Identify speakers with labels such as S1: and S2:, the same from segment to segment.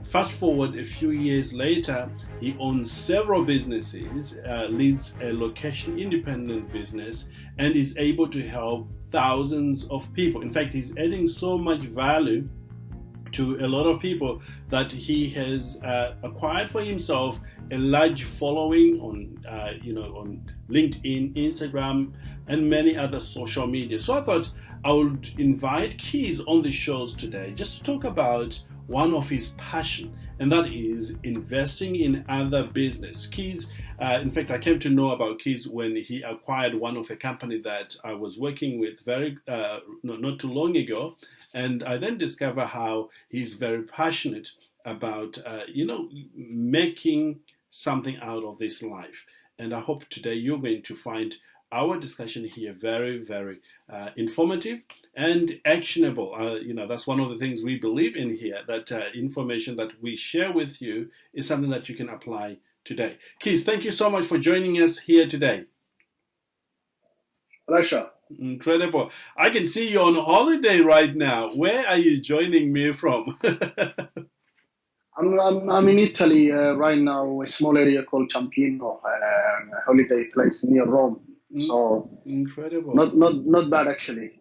S1: Fast forward a few years later, he owns several businesses, leads a location independent business, and is able to help thousands of people. In fact, he's adding so much value to a lot of people that he has acquired for himself a large following on on LinkedIn, Instagram, and many other social media. So I thought I would invite Quays on the shows today just to talk about one of his passion, and that is investing in other business. Quays, in fact, I came to know about Quays when he acquired one of a company that I was working with very not too long ago, and I then discover how he's very passionate about making something out of this life. And I hope today you're going to find our discussion here very, very informative and actionable. That's one of the things we believe in here, that information that we share with you is something that you can apply today. Keith, thank you so much for joining us here today.
S2: Pleasure.
S1: Incredible. I can see you on holiday right now. Where are you joining me from?
S2: I'm in Italy right now, a small area called Ciampino, a holiday place near Rome. So
S1: Incredible.
S2: Not bad actually.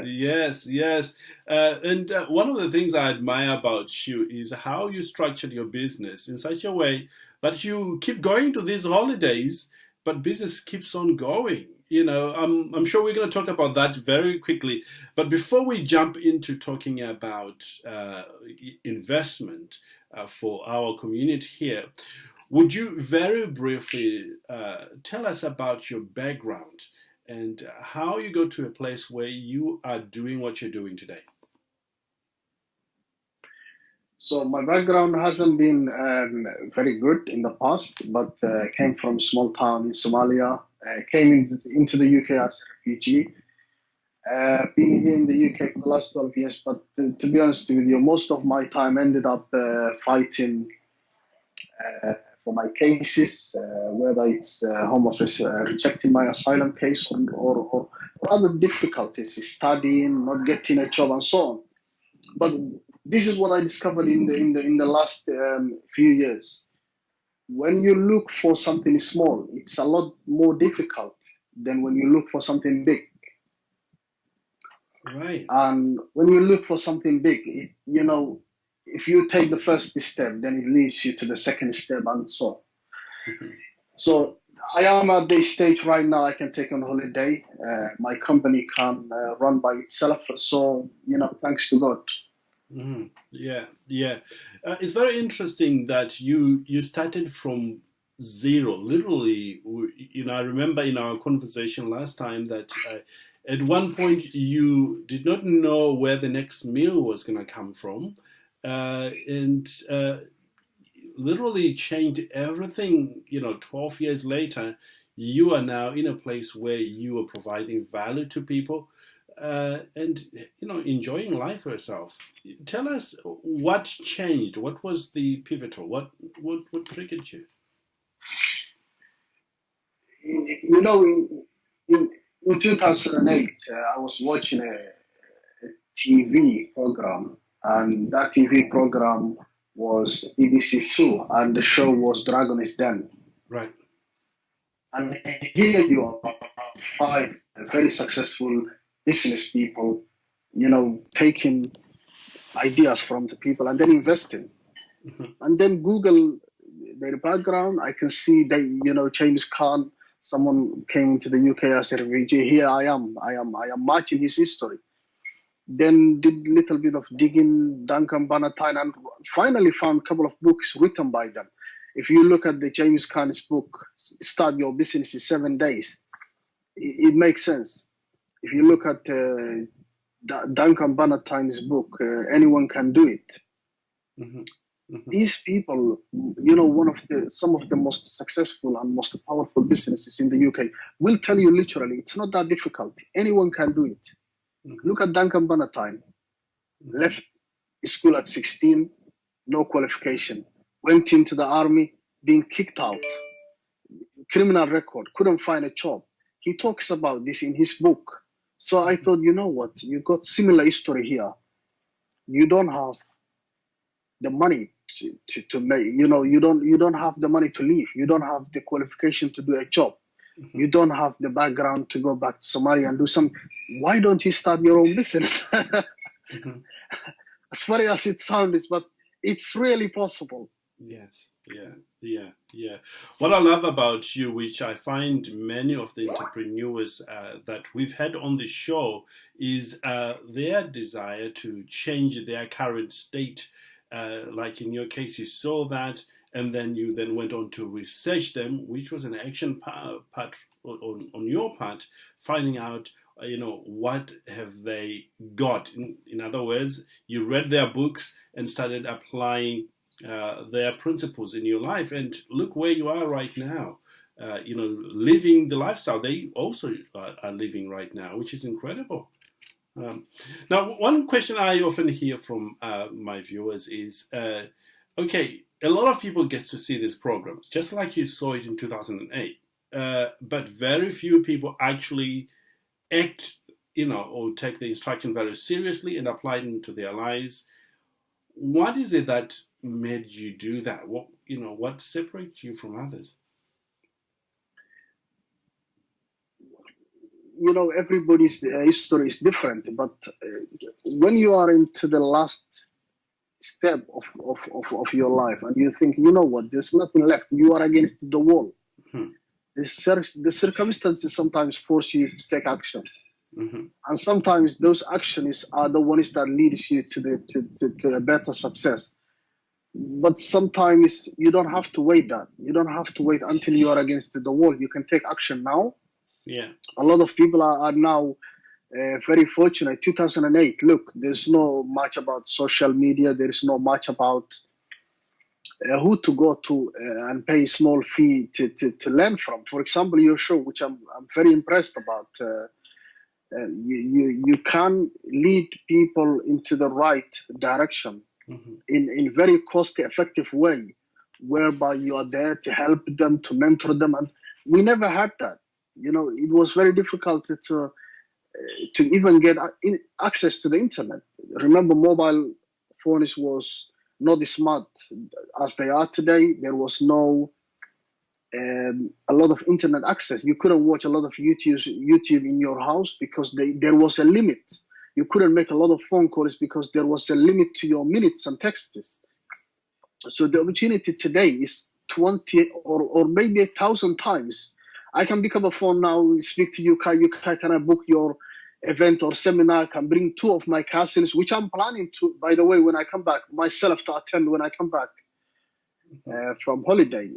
S1: Yes, yes. And one of the things I admire about you is how you structured your business in such a way that you keep going to these holidays, but business keeps on going. I'm sure we're going to talk about that very quickly. But before we jump into talking about investment for our community here, would you very briefly tell us about your background and how you go to a place where you are doing what you're doing today?
S2: So my background hasn't been very good in the past, but came from a small town in Somalia. Came into the UK as a refugee. Been here in the UK for the last 12 years, but to be honest with you, most of my time ended up fighting for my cases, whether it's Home Office rejecting my asylum case or other difficulties, studying, not getting a job, and so on. But this is what I discovered in the last few years. When you look for something small, it's a lot more difficult than when you look for something big.
S1: Right.
S2: And when you look for something big, if you take the first step, then it leads you to the second step and so on.
S1: Mm-hmm.
S2: So I am at the stage right now I can take on holiday. My company can run by itself. So, thanks to God.
S1: Mm-hmm. Yeah, yeah. It's very interesting that you started from zero, literally. I remember in our conversation last time that at one point you did not know where the next meal was going to come from, and literally changed everything. 12 years later, you are now in a place where you are providing value to people, and enjoying life yourself. Tell us what changed. What was the pivotal? What triggered you?
S2: In 2008, I was watching a TV program, and that TV program was BBC 2, and the show was Dragon is Den.
S1: Right.
S2: And here you are, five very successful business people, taking ideas from the people and then investing.
S1: Mm-hmm.
S2: And then Google their background. I can see that, James Khan, someone came into the UK as a refugee. Here I am matching his history. Then did a little bit of digging, Duncan Bannatyne, and finally found a couple of books written by them. If you look at the James Khan's book, Start Your Business in 7 Days, it makes sense. If you look at Duncan Bannatyne's book, Anyone Can Do It.
S1: Mm-hmm. Mm-hmm.
S2: These people, some of the most successful and most powerful businesses in the UK will tell you literally, it's not that difficult. Anyone can do it. Mm-hmm. Look at Duncan Bannatyne. Mm-hmm. Left school at 16, no qualification. Went into the army, being kicked out. Criminal record, couldn't find a job. He talks about this in his book. So I thought, you know what? You got similar history here. You don't have the money to make, you don't have the money to leave, you don't have the qualification to do a job, you don't have the background to go back to Somalia and do some. Why don't you start your own business? As funny as it sounds, but it's really possible.
S1: Yes, yeah. What I love about you, which I find many of the entrepreneurs that we've had on the show, is their desire to change their current state. Like in your case, you saw that, and then you then went on to research them, which was an action part on your part, finding out. What have they got? In other words, you read their books and started applying their principles in your life, and look where you are right now. Living the lifestyle they also are living right now, which is incredible. Now, one question I often hear from my viewers is, okay, a lot of people get to see these programs, just like you saw it in 2008, but very few people actually act, or take the instruction very seriously and apply it into their lives. What is it that made you do that? What separates you from others?
S2: Everybody's history is different, but when you are into the last step of your life and you think, what, there's nothing left, you are against the wall.
S1: Hmm.
S2: The circumstances sometimes force you to take action.
S1: Mm-hmm.
S2: And sometimes those actions are the ones that leads you to a better success. But sometimes you don't have to wait that. You don't have to wait until you are against the wall. You can take action now.
S1: Yeah.
S2: A lot of people are now very fortunate. 2008, look, there's no much about social media. There's no much about who to go to and pay a small fee to learn from. For example, your show, which I'm very impressed about. You can lead people into the right direction in very cost effective way, whereby you are there to help them, to mentor them, and we never had that. It was very difficult to even get access to the internet. Remember, mobile phones was not as smart as they are today. There was no a lot of internet access. You couldn't watch a lot of YouTube in your house because there was a limit. You couldn't make a lot of phone calls because there was a limit to your minutes and texts. So the opportunity today is 20 or maybe 1,000 times. I can pick up a phone now, speak to Yeukai. Yeukai, can I book your event or seminar? I can bring 2 of my cousins, which I'm planning to, by the way, when I come back, myself to attend when I come back from holiday.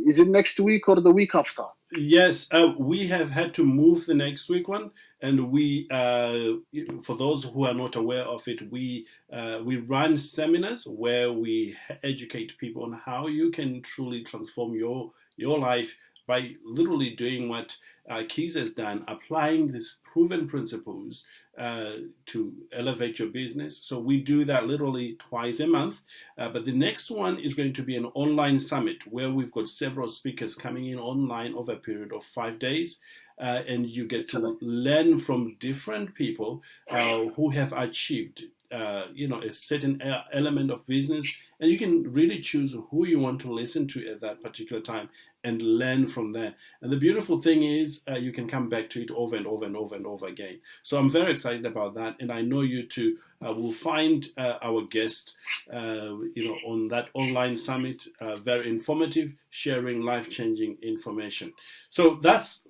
S2: Is it next week or the week after?
S1: Yes, we have had to move the next week one, and we, for those who are not aware of it, we run seminars where we educate people on how you can truly transform your life by literally doing what Quays has done, applying these proven principles to elevate your business. So we do that literally twice a month. But the next one is going to be an online summit where we've got several speakers coming in online over a period of 5 days. And you get to learn from different people who have achieved a certain element of business, and you can really choose who you want to listen to at that particular time and learn from there. And the beautiful thing is you can come back to it over and over and over and over again. So I'm very excited about that, and I know you too will find our guest on that online summit very informative, sharing life-changing information. So that's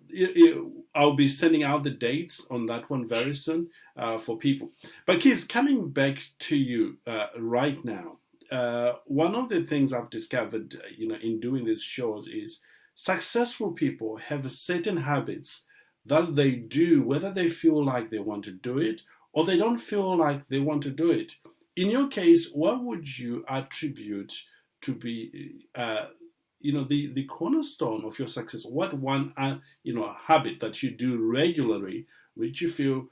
S1: I'll be sending out the dates on that one very soon for people. But Keith, coming back to you right now, one of the things I've discovered, in doing these shows is successful people have certain habits that they do, whether they feel like they want to do it or they don't feel like they want to do it. In your case, what would you attribute to be, the cornerstone of your success? What one, habit that you do regularly, which you feel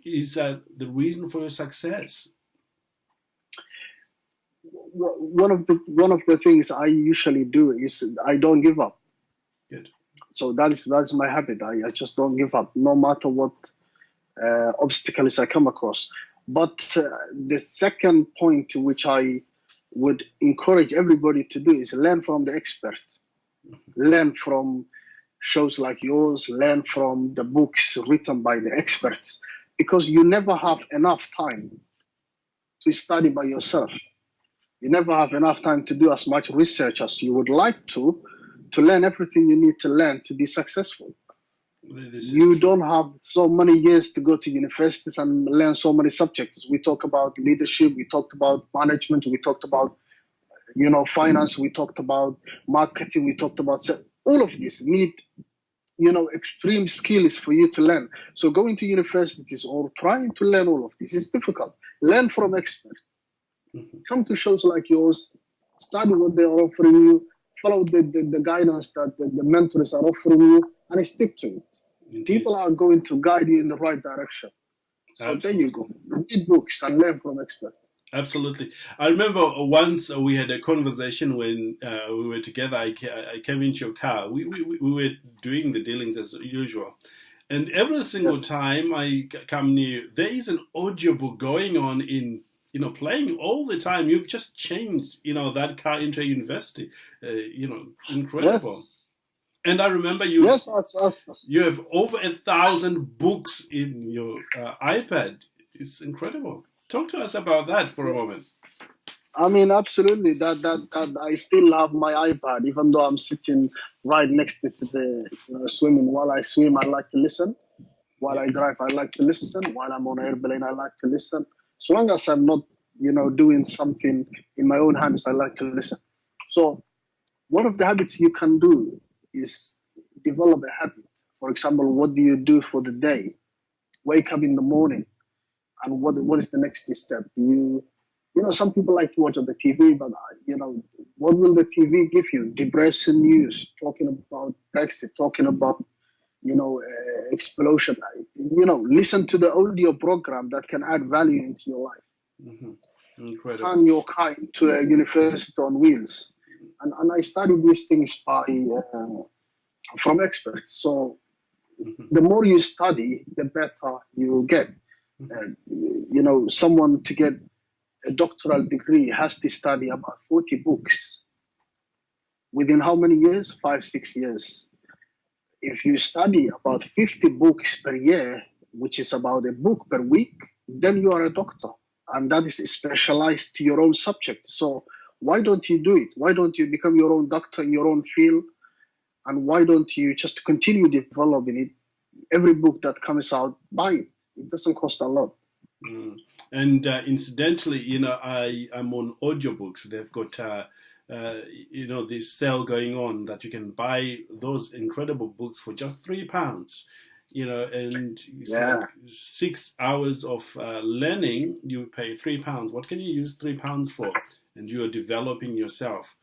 S1: is the reason for your success?
S2: One of the things I usually do is I don't give up.
S1: Good.
S2: So that's my habit. I just don't give up, no matter what obstacles I come across. But the second point, which I would encourage everybody to do is learn from the expert, learn from shows like yours, learn from the books written by the experts, because you never have enough time to study by yourself. You never have enough time to do as much research as you would like to learn everything you need to learn to be successful. You don't have so many years to go to universities and learn so many subjects. We talk about leadership, we talked about management, we talked about finance, we talked about marketing, we talked about all of this need extreme skills for you to learn. So going to universities or trying to learn all of this is difficult. Learn from experts. Come to shows like yours, study what they are offering you, follow the guidance that the mentors are offering you, and stick to it.
S1: Indeed.
S2: People are going to guide you in the right direction. So There you go. Read books and learn from experts.
S1: Absolutely. I remember once we had a conversation when we were together. I came into your car. We were doing the dealings as usual. And every single time I come near, there is an audiobook going on in, playing all the time. You've just changed, that car into a university. Incredible.
S2: Yes.
S1: And I remember you. Yes, you have over 1,000 books in your iPad. It's incredible. Talk to us about that for a moment.
S2: I mean, absolutely. That I still have my iPad, even though I'm sitting right next to the swimming. While I swim, I like to listen. While I drive, I like to listen. While I'm on an airplane, I like to listen. So long as I'm not, doing something in my own hands, I like to listen. So one of the habits you can do is develop a habit. For example, what do you do for the day? Wake up in the morning, and what is the next step? Do you some people like to watch on the TV, but what will the TV give you? Depressing news, talking about Brexit, talking about explosion. Listen to the audio program that can add value into your life.
S1: Mm-hmm. Incredible.
S2: Turn Yeukai into a university on wheels. And I study these things from experts. So the more you study, the better you get. Someone to get a doctoral degree has to study about 40 books. Within how many years? 5-6 years. If you study about 50 books per year, which is about a book per week, then you are a doctor. And that is specialized to your own subject. So why don't you do it? Why don't you become your own doctor in your own field? And why don't you just continue developing it? Every book that comes out, buy it. It doesn't cost a lot.
S1: Mm. And incidentally, I'm on audiobooks. They've got, this sale going on that you can buy those incredible books for just £3. And like 6 hours of learning, you pay £3. What can you use £3 for? And you are developing yourself,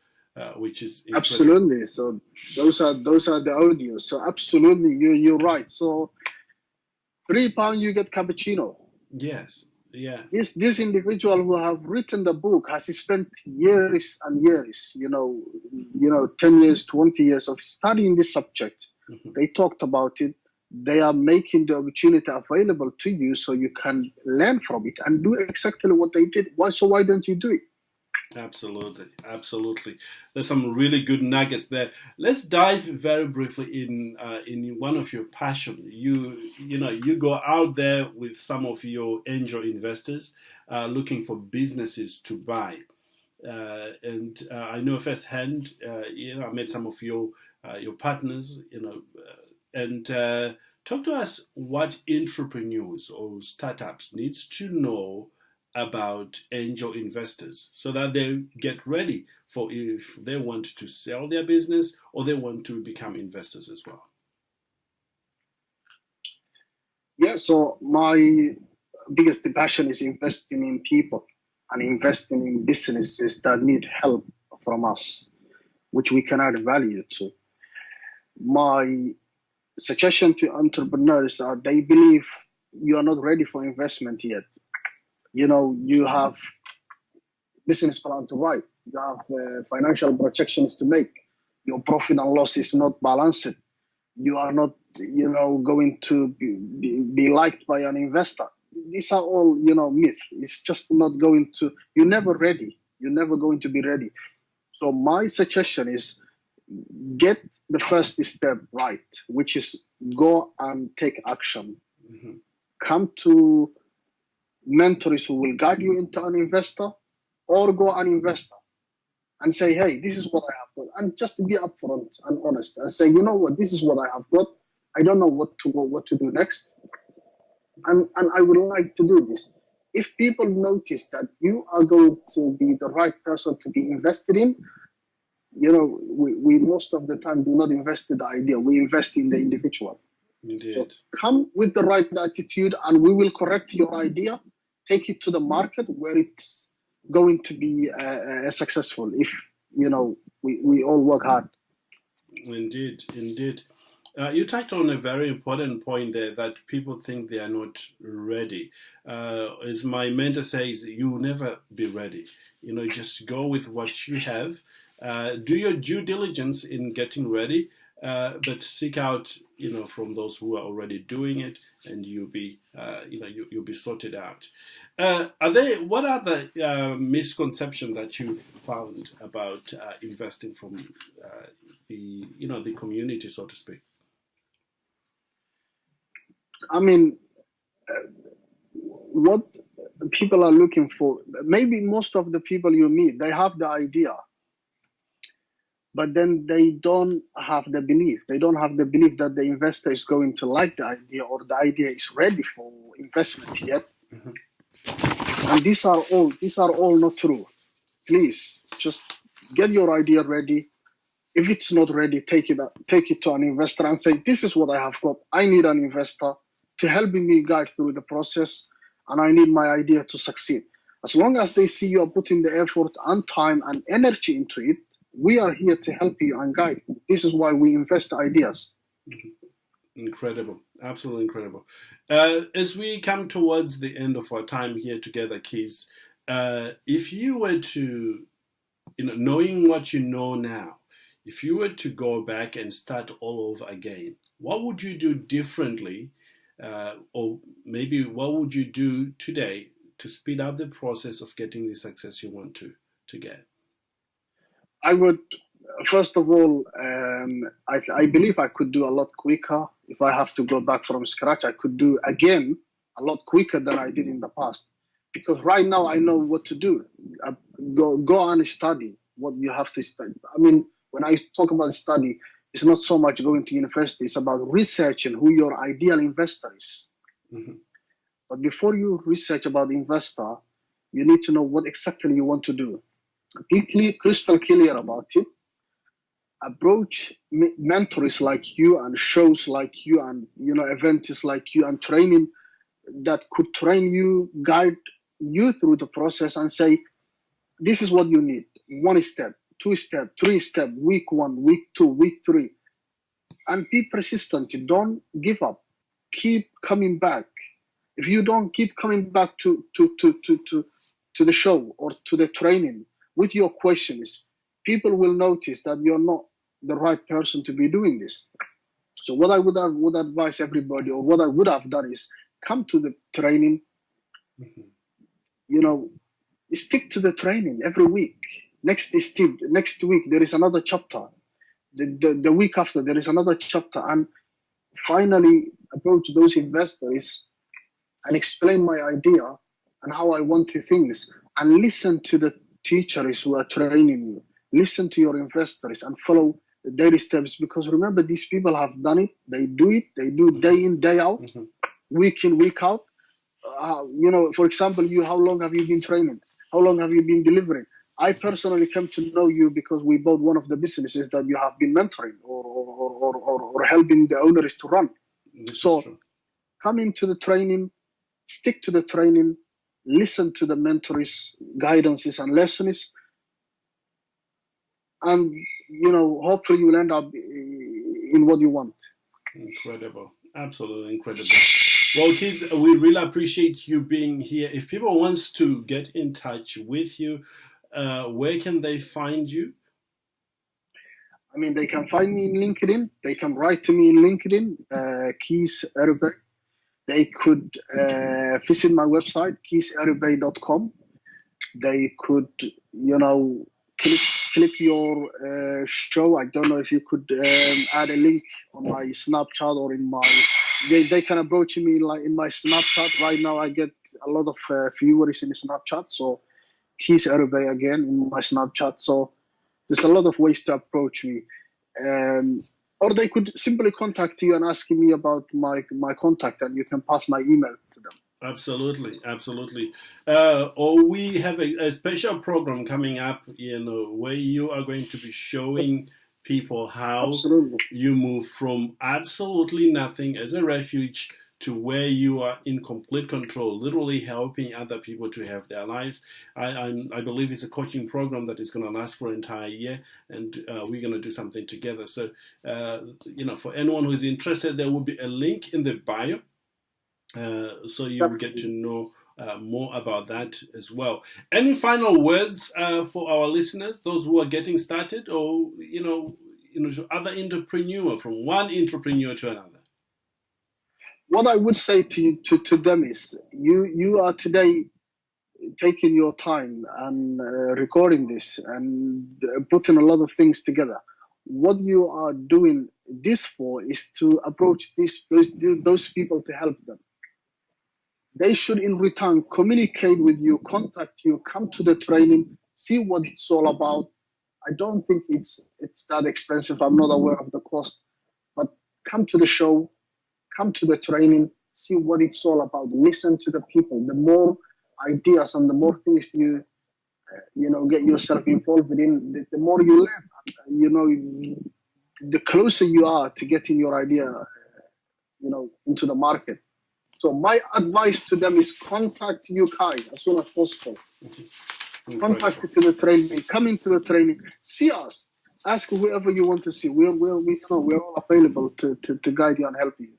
S1: which is incredible.
S2: Absolutely. So those are the audios. So absolutely, you're right. So £3 you get cappuccino.
S1: Yes. Yeah.
S2: This individual who have written the book has spent years and years, 10 years, 20 years of studying this subject. Mm-hmm. They talked about it. They are making the opportunity available to you so you can learn from it and do exactly what they did. Why don't you do it?
S1: Absolutely. There's some really good nuggets there. Let's dive very briefly in one of your passion. You go out there with some of your angel investors, looking for businesses to buy. And I know firsthand. I met some of your partners. And talk to us what entrepreneurs or startups needs to know about angel investors so that they get ready for if they want to sell their business or they want to become investors as well.
S2: Yeah, so my biggest passion is investing in people and investing in businesses that need help from us, which we can add value to. My suggestion to entrepreneurs are they believe you are not ready for investment yet. You have business plan to write. You have financial projections to make. Your profit and loss is not balanced. You are not, going to be liked by an investor. These are all, myth. It's just not going to. You're never ready You're never going to be ready. So my suggestion is get the first step right, which is go and take action.
S1: Mm-hmm.
S2: Come to mentors who will guide you into an investor, or go an investor and say, hey, this is what I have got. And just be upfront and honest and say, you know what, this is what I have got. I don't know what to do next. And I would like to do this. If people notice that you are going to be the right person to be invested in, we most of the time do not invest in the idea. We invest in the individual.
S1: Indeed.
S2: So come with the right attitude and we will correct your idea, take it to the market where it's going to be successful if, we all work hard.
S1: Indeed, indeed. You touched on a very important point there that people think they are not ready. As my mentor says, you will never be ready. Just go with what you have. Do your due diligence in getting ready, but seek out, from those who are already doing it, and you'll be, you'll be sorted out. What are the misconceptions that you found about investing from the community, so to speak?
S2: I mean, what people are looking for, maybe most of the people you meet, they have the idea, but then they don't have the belief. They don't have the belief that the investor is going to like the idea or the idea is ready for investment yet. Mm-hmm. And these are all not true. Please just get your idea ready. If it's not ready, take it to an investor and say, this is what I have got. I need an investor to help me guide through the process, and I need my idea to succeed. As long as they see you are putting the effort and time and energy into it, we are here to help you and guide you. This is why we invest ideas.
S1: Incredible. Absolutely incredible. As we come towards the end of our time here together, Quays, if you were to, knowing what you know now, if you were to go back and start all over again, what would you do differently? Or maybe what would you do today to speed up the process of getting the success you want to get?
S2: I would, first of all, I believe I could do a lot quicker. If I have to go back from scratch, I could do again a lot quicker than I did in the past. Because right now I know what to do. Go and study what you have to study. I mean, when I talk about study, it's not so much going to university. It's about researching who your ideal investor is. Mm-hmm. But before you research about the investor, you need to know what exactly you want to do. Be clear, crystal clear about it. Approach mentors like you and shows like you and events like you and training that could train you, guide you through the process and say, this is what you need. 1 step, 2 step, 3 step, week 1, week 2, week 3. And be persistent. Don't give up. Keep coming back. If you don't keep coming back to the show or to the training with your questions, people will notice that you're not the right person to be doing this. So what I would advise everybody, or what I would have done, is come to the training. Mm-hmm. Stick to the training every week. Next week there is another chapter. The week after there is another chapter, and finally approach those investors and explain my idea and how I want to things, and listen to the teachers who are training you. Listen to your investors and follow the daily steps, because remember, these people have done it. They do day in, day out, mm-hmm. week in, week out. For example, how long have you been training? How long have you been delivering? I personally came to know you because we bought one of the businesses that you have been mentoring or helping the owners to run. So come into the training, stick to the training, listen to the mentors' guidances and lessons, and hopefully you will end up in what you want.
S1: Incredible. Absolutely incredible. Well, kids, we really appreciate you being here. If people wants to get in touch with you, where can they find you?
S2: I mean, they can find me in LinkedIn. They can write to me in LinkedIn, Quays Yeukai. They could visit my website, quayserubay.com. They could, click your show. I don't know if you could add a link on my Snapchat or in my. They can approach me like in my Snapchat. Right now, I get a lot of viewers in Snapchat. So he's Erbe again in my Snapchat. So there's a lot of ways to approach me. Or they could simply contact you and ask me about my contact, and you can pass my email to them.
S1: Absolutely, absolutely. Or we have a special program coming up, where you are going to be
S2: Yes,
S1: showing people how
S2: absolutely.
S1: you move from absolutely nothing as a refuge to where you are in complete control, literally helping other people to have their lives. I believe it's a coaching program that is going to last for an entire year, and we're going to do something together. So, for anyone who is interested, there will be a link in the bio, so you will get to
S2: Definitely.
S1: know more about that as well. Any final words for our listeners, those who are getting started, or to other entrepreneur, from one entrepreneur to another?
S2: What I would say to them is you are today taking your time and recording this and putting a lot of things together. What you are doing this for is to approach those people to help them. They should, in return, communicate with you, contact you, come to the training, see what it's all about. I don't think it's that expensive. I'm not aware of the cost, but come to the show, come to the training, see what it's all about. Listen to the people. The more ideas and the more things you get yourself involved in, the more you learn. You know, the closer you are to getting your idea, into the market. So my advice to them is contact Yeukai as soon as possible. Contact
S1: Incredible.
S2: to the training, come into the training, see us, ask whoever you want to see. We're all available to guide you and help you.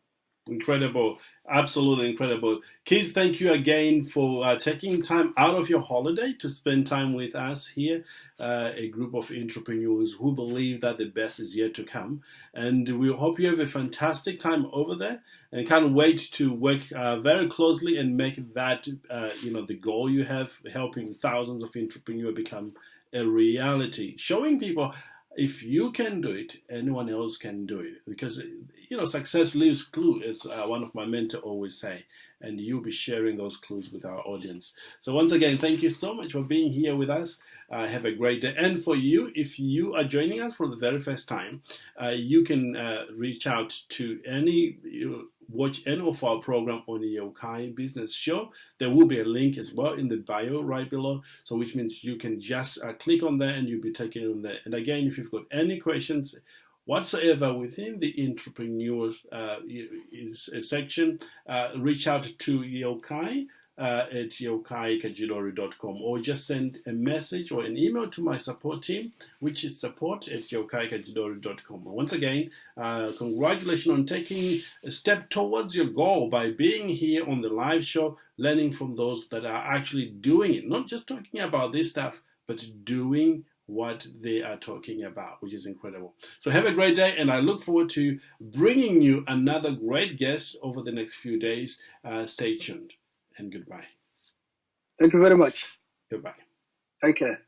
S1: Incredible. Absolutely incredible. Keith, thank you again for taking time out of your holiday to spend time with us here, a group of entrepreneurs who believe that the best is yet to come. And we hope you have a fantastic time over there, and can't wait to work very closely and make that, the goal you have, helping thousands of entrepreneurs become a reality, showing people if you can do it, anyone else can do it. Because success leaves clue, as one of my mentors always say, and you'll be sharing those clues with our audience. So once again, thank you so much for being here with us. Have a great day. And for you, if you are joining us for the very first time, you can reach out to watch any of our program on the Yeukai Business Show. There will be a link as well in the bio right below, so which means you can just click on there and you'll be taken on there. And again, if you've got any questions whatsoever within the entrepreneurs section, reach out to Yeukai at youkaikajidori.com, or just send a message or an email to my support team, which is support at youkaikajidori.com. Once again, congratulations on taking a step towards your goal by being here on the live show, learning from those that are actually doing it, not just talking about this stuff, but doing what they are talking about, which is incredible. So have a great day, and I look forward to bringing you another great guest over the next few days. Stay tuned, and goodbye.
S2: Thank you very much.
S1: Goodbye.
S2: Take care.